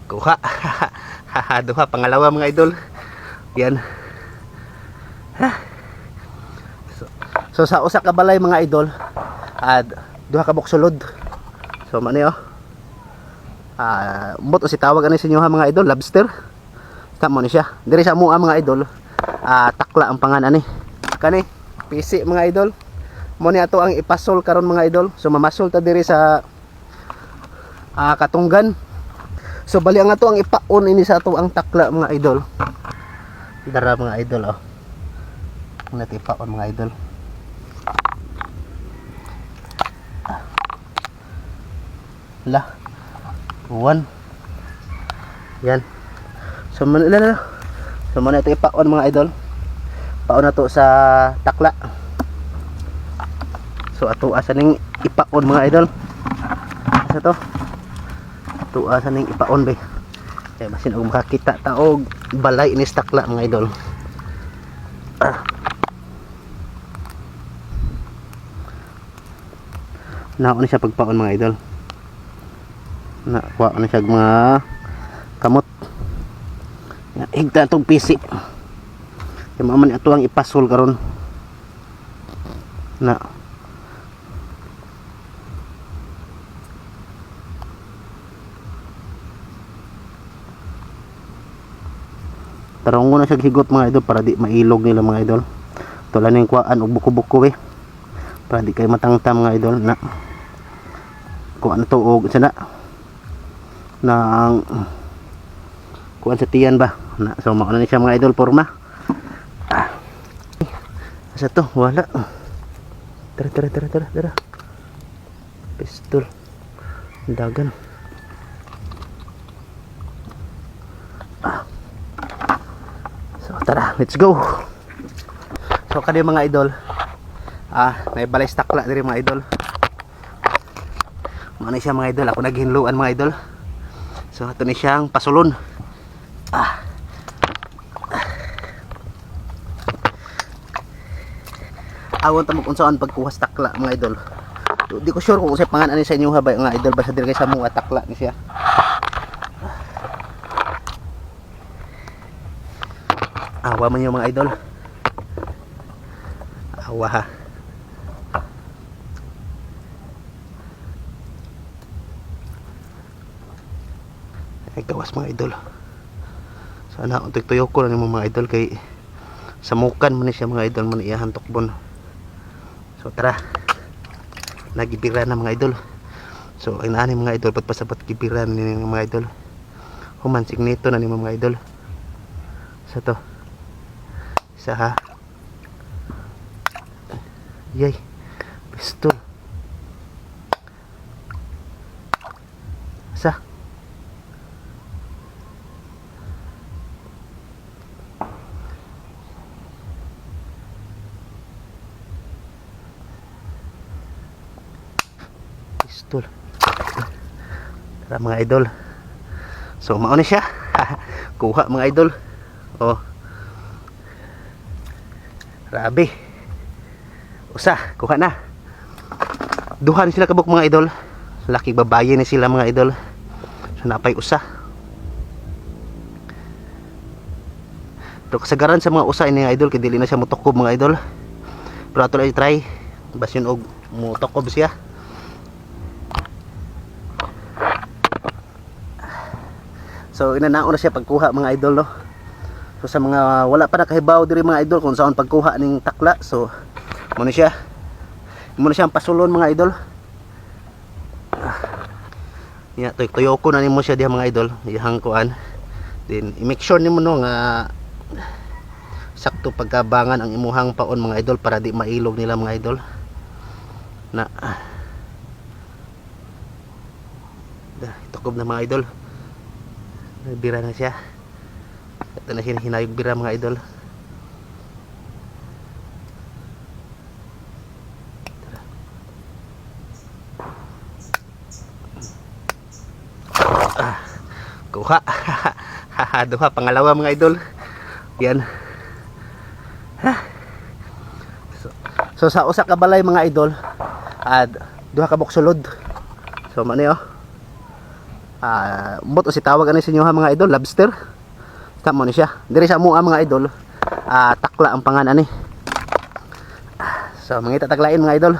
Kuha. Duha pangalawa mga idol. Yan. So sa usa ka balay mga idol, duha ka buksulod. So mani umot si tawag ani sa inyo ha mga idol, lobster. Tamo ni siya. Diri sa mua mga idol, takla ang pangan ani. Kani pisi mga idol. Mo ni ato ang ipasol karon mga idol. So mamasol ta diri sa katunggan. So bali ang ato ang ipaon ini sa ato ang takla mga idol. Dara mga idol Ang ipaon mga idol. La. 1. Yan. So manila. So muna ito ipaon mga idol. Paon na to sa takla. So ato asa ning ipaon mga idol. Asa to? Asan ning ipaon ba kaya basin og makakita ta og balay ini takla mga idol. Naon siya pagpaon mga idol, nakuha na siya mga kamot higta itong pisi kaya maman ito ang ipasol karon na tarong na siya higot mga idol para di mailog nila mga idol. Tulan yung kuhaan o buko-buko para di kayo matangtam mga idol na kuhaan to o sana na ang kuhaan sa tiyan ba na. So mauna na siya mga idol forma. Asa to wala. Tara pistol dagan. So tara, let's go. So kani mga idol, may balay takla diri mga idol. Mao ni siya mga idol, ako naghinluan mga idol. So ato ni siyang pasulon. Awon ta mo kung saan pagkuha takla mga idol. Di ko sure kung usay pangalan ani sa inyo ha ba mga idol, basta diri kay sa mga takla ni siya. Awa man yung mga idol. Awa ha. Ay gawas mga idol. Sana untik tuyo ko lang yung mga idol kay samukan man siya mga idol man iyahan tukbon. So tara. Nagibira na mga idol. So ay naani mga idol patpasapat gibiran ni mga idol. Humansig nito na ni mga idol. Sa to. Isa ha. Yay. Pistol. Isa. Pistol. Tara mga idol. So mauna siya. Kuha mga idol. Grabe. Usa, kuha na. Duha ni sila kabuk mga idol. Laki babaye ni sila mga idol. So napay usa. Pero kasagaran sa mga usa ini idol kay dili na siya motokob mga idol. Pero ato lang i-try. Bas yun og motokob siya. So inanaon na siya pagkuha mga idol no. So sa mga wala pa nakahibaw diri mga idol kung saan pagkuha ning takla, so muna siya ang pasulon mga idol. Tuyo ko na nimo siya diha mga idol, iyang kuan. Then i-make sure nimo no nga sakto pagkabangan ang imuhang paon mga idol para di mailog nila mga idol. Na itukob na mga idol. Bira na siya. Ito na hinayog bira mga idol. Kuha. Duha pangalawa mga idol. Yan. So sa usa ka balay mga idol, duha ka buksulod. So mani Umbot o si tawag ani sa inyo ha mga idol, lobster. Tamo ni siya. Diri sa mua mga idol, takla ang panganan ni. So mangita taglain mga idol.